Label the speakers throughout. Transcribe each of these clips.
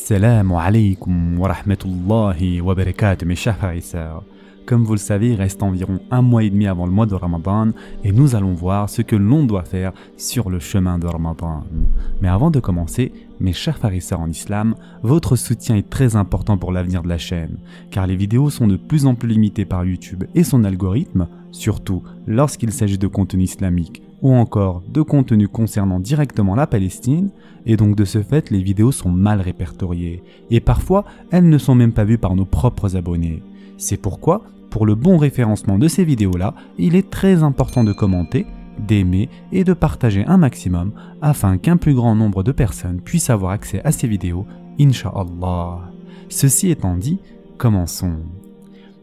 Speaker 1: Assalamu alaikum wa rahmatullahi wa barakatuh mes chers frères et sœurs. Comme vous le savez, il reste environ un mois et demi avant le mois de Ramadan et nous allons voir ce que l'on doit faire sur le chemin de Ramadan. Mais avant de commencer, mes chers frères et sœurs en islam, votre soutien est très important pour l'avenir de la chaîne, car les vidéos sont de plus en plus limitées par YouTube et son algorithme, surtout lorsqu'il s'agit de contenu islamique ou encore de contenu concernant directement la Palestine, et donc de ce fait les vidéos sont mal répertoriées, et parfois elles ne sont même pas vues par nos propres abonnés. C'est pourquoi, pour le bon référencement de ces vidéos-là, il est très important de commenter, d'aimer et de partager un maximum afin qu'un plus grand nombre de personnes puissent avoir accès à ces vidéos, Inch'Allah. Ceci étant dit, commençons.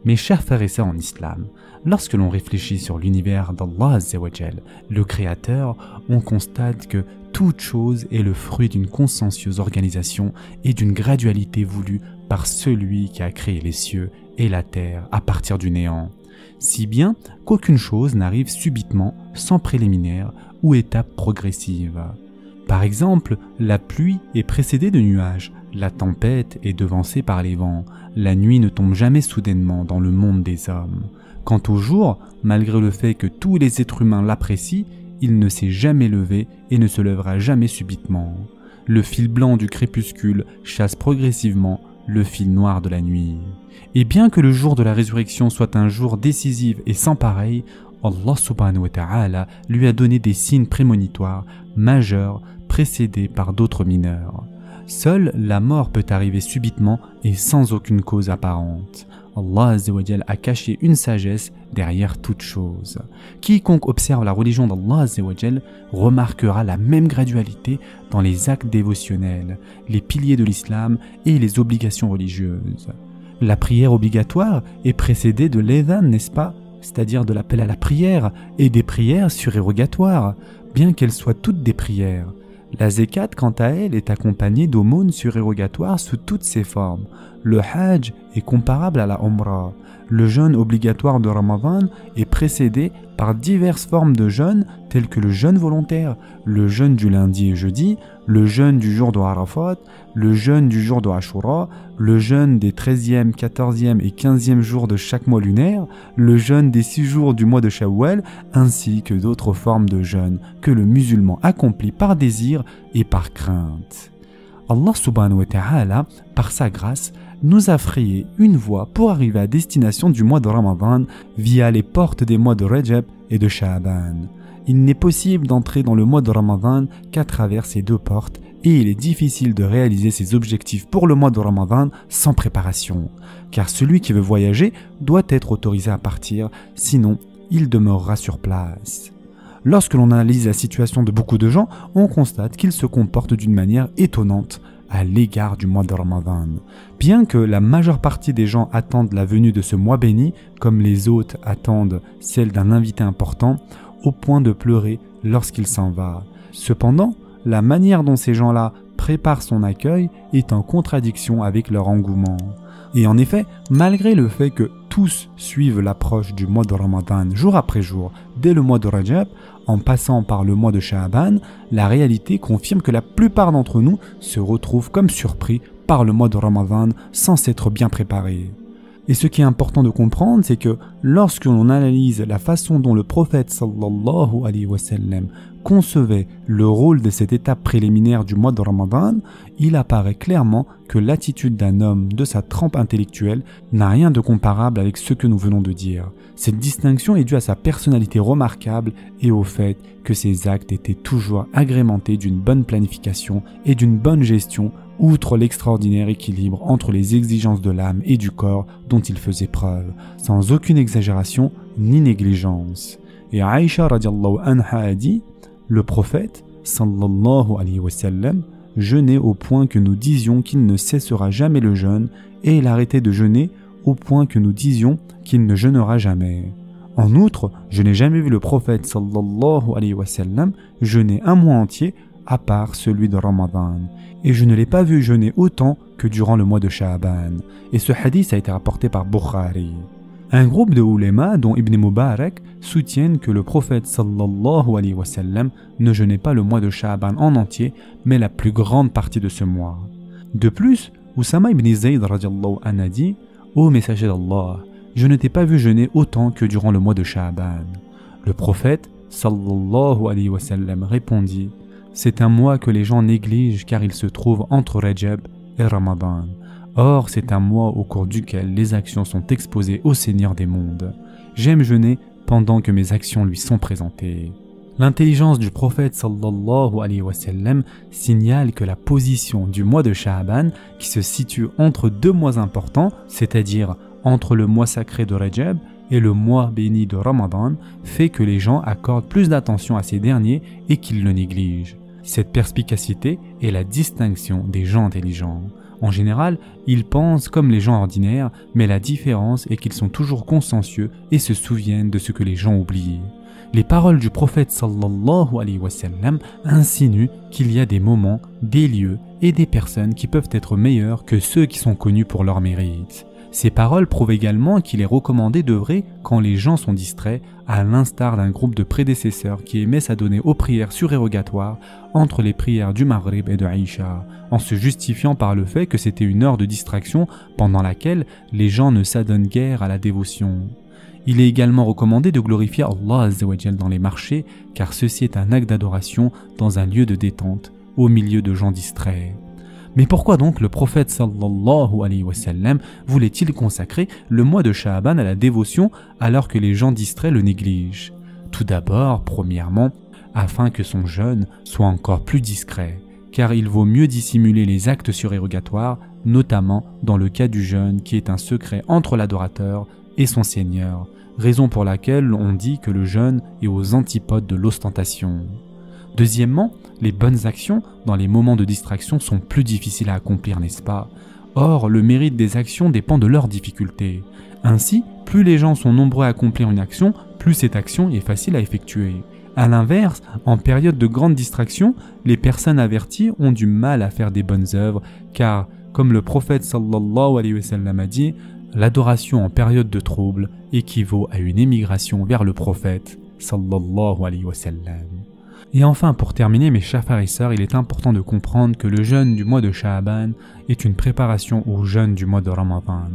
Speaker 1: Mes chers frères et sœurs en islam, lorsque l'on réfléchit sur l'univers d'Allah Azzawajal, le Créateur, on constate que toute chose est le fruit d'une consciencieuse organisation et d'une gradualité voulue par celui qui a créé les cieux et la terre à partir du néant, si bien qu'aucune chose n'arrive subitement sans préliminaire ou étape progressive. Par exemple, la pluie est précédée de nuages, la tempête est devancée par les vents, la nuit ne tombe jamais soudainement dans le monde des hommes. Quant au jour, malgré le fait que tous les êtres humains l'apprécient, il ne s'est jamais levé et ne se lèvera jamais subitement. Le fil blanc du crépuscule chasse progressivement le fil noir de la nuit. Et bien que le jour de la résurrection soit un jour décisif et sans pareil, Allah subhanahu wa ta'ala lui a donné des signes prémonitoires majeurs précédés par d'autres mineurs. Seule la mort peut arriver subitement et sans aucune cause apparente. Allah Azzawajal a caché une sagesse derrière toute chose. Quiconque observe la religion d'Allah Azzawajal remarquera la même gradualité dans les actes dévotionnels, les piliers de l'islam et les obligations religieuses. La prière obligatoire est précédée de l'adhan, n'est-ce pas? C'est-à-dire de l'appel à la prière et des prières surérogatoires, bien qu'elles soient toutes des prières. La zakat, quant à elle, est accompagnée d'aumônes surérogatoires sous toutes ses formes. Le hajj est comparable à la umrah. Le jeûne obligatoire de Ramadan est précédé par diverses formes de jeûne telles que le jeûne volontaire, le jeûne du lundi et jeudi, le jeûne du jour de Arafat, le jeûne du jour de Ashura, le jeûne des 13e, 14e et 15e jours de chaque mois lunaire, le jeûne des 6 jours du mois de Shawwal, ainsi que d'autres formes de jeûne que le musulman accomplit par désir et par crainte. Allah subhanahu wa ta'ala, par sa grâce, nous a frayé une voie pour arriver à destination du mois de Ramadan via les portes des mois de Rajab et de Sha'ban. Il n'est possible d'entrer dans le mois de Ramadan qu'à travers ces deux portes et il est difficile de réaliser ses objectifs pour le mois de Ramadan sans préparation, car celui qui veut voyager doit être autorisé à partir, sinon il demeurera sur place. Lorsque l'on analyse la situation de beaucoup de gens, on constate qu'ils se comportent d'une manière étonnante à l'égard du mois de Ramadan. Bien que la majeure partie des gens attendent la venue de ce mois béni, comme les hôtes attendent celle d'un invité important, au point de pleurer lorsqu'il s'en va. Cependant, la manière dont ces gens-là préparent son accueil est en contradiction avec leur engouement. Et en effet, malgré le fait que tous suivent l'approche du mois de Ramadan jour après jour, dès le mois de Rajab, en passant par le mois de Sha'ban, la réalité confirme que la plupart d'entre nous se retrouvent comme surpris par le mois de Ramadan sans s'être bien préparés. Et ce qui est important de comprendre, c'est que lorsque l'on analyse la façon dont le prophète sallallahu alayhi wa sallam concevait le rôle de cette étape préliminaire du mois de Ramadan, il apparaît clairement que l'attitude d'un homme de sa trempe intellectuelle n'a rien de comparable avec ce que nous venons de dire. Cette distinction est due à sa personnalité remarquable et au fait que ses actes étaient toujours agrémentés d'une bonne planification et d'une bonne gestion, outre l'extraordinaire équilibre entre les exigences de l'âme et du corps dont il faisait preuve, sans aucune exagération ni négligence. Et Aïcha radiallahu anha a dit, le prophète sallallahu alayhi wa sallam jeûnait au point que nous disions qu'il ne cessera jamais le jeûne et il arrêtait de jeûner au point que nous disions qu'il ne jeûnera jamais. En outre, je n'ai jamais vu le prophète sallallahu alayhi wa sallam jeûner un mois entier à part celui de Ramadan. Et je ne l'ai pas vu jeûner autant que durant le mois de Sha'ban. Et ce hadith a été rapporté par Bukhari. Un groupe de oulémas, dont Ibn Mubarak, soutiennent que le prophète sallallahu alayhi wa sallam ne jeûnait pas le mois de Sha'ban en entier, mais la plus grande partie de ce mois. De plus, Oussama ibn Zayd radiallahu anhu a dit « Ô messager d'Allah, je ne t'ai pas vu jeûner autant que durant le mois de Sha'ban. » Le prophète sallallahu alayhi wa sallam répondit « C'est un mois que les gens négligent car il se trouve entre Rajab et Ramadan. Or, c'est un mois au cours duquel les actions sont exposées au Seigneur des mondes. J'aime jeûner pendant que mes actions lui sont présentées. » L'intelligence du prophète sallallahu alayhi wa sallam signale que la position du mois de Sha'ban, qui se situe entre deux mois importants, c'est-à-dire entre le mois sacré de Rajab et le mois béni de Ramadan, fait que les gens accordent plus d'attention à ces derniers et qu'ils le négligent. Cette perspicacité est la distinction des gens intelligents. En général, ils pensent comme les gens ordinaires, mais la différence est qu'ils sont toujours consciencieux et se souviennent de ce que les gens oublient. Les paroles du prophète sallallahu alayhi wa sallam insinuent qu'il y a des moments, des lieux et des personnes qui peuvent être meilleurs que ceux qui sont connus pour leur mérite. Ces paroles prouvent également qu'il est recommandé d'œuvrer quand les gens sont distraits, à l'instar d'un groupe de prédécesseurs qui aimaient s'adonner aux prières surérogatoires entre les prières du Maghrib et de Aïcha, en se justifiant par le fait que c'était une heure de distraction pendant laquelle les gens ne s'adonnent guère à la dévotion. Il est également recommandé de glorifier Allah Azza wa Jal dans les marchés, car ceci est un acte d'adoration dans un lieu de détente, au milieu de gens distraits. Mais pourquoi donc le prophète sallallahu alayhi wa sallam voulait-il consacrer le mois de Sha'ban à la dévotion alors que les gens distraits le négligent? Tout d'abord, premièrement, afin que son jeûne soit encore plus discret, car il vaut mieux dissimuler les actes surérogatoires, notamment dans le cas du jeûne qui est un secret entre l'adorateur et son Seigneur, raison pour laquelle on dit que le jeûne est aux antipodes de l'ostentation. Deuxièmement, les bonnes actions dans les moments de distraction sont plus difficiles à accomplir, n'est-ce pas? Or, le mérite des actions dépend de leur difficulté. Ainsi, plus les gens sont nombreux à accomplir une action, plus cette action est facile à effectuer. A l'inverse, en période de grande distraction, les personnes averties ont du mal à faire des bonnes œuvres, car, comme le prophète sallallahu alayhi wa sallam a dit, l'adoration en période de trouble équivaut à une émigration vers le prophète sallallahu alayhi wa sallam. Et enfin, pour terminer, mes chers frères et sœurs, il est important de comprendre que le jeûne du mois de Sha'ban est une préparation au jeûne du mois de Ramadan,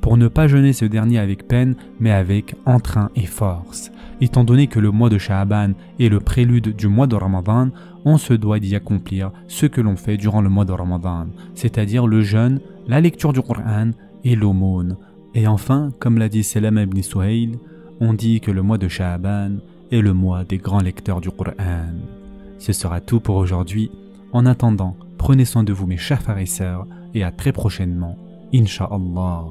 Speaker 1: pour ne pas jeûner ce dernier avec peine, mais avec entrain et force. Étant donné que le mois de Sha'ban est le prélude du mois de Ramadan, on se doit d'y accomplir ce que l'on fait durant le mois de Ramadan, c'est-à-dire le jeûne, la lecture du Coran et l'aumône. Et enfin, comme l'a dit Salama ibn Suhail, on dit que le mois de Sha'ban est le mois des grands lecteurs du Coran. Ce sera tout pour aujourd'hui. En attendant, prenez soin de vous mes chers frères et sœurs et à très prochainement, Inch'Allah.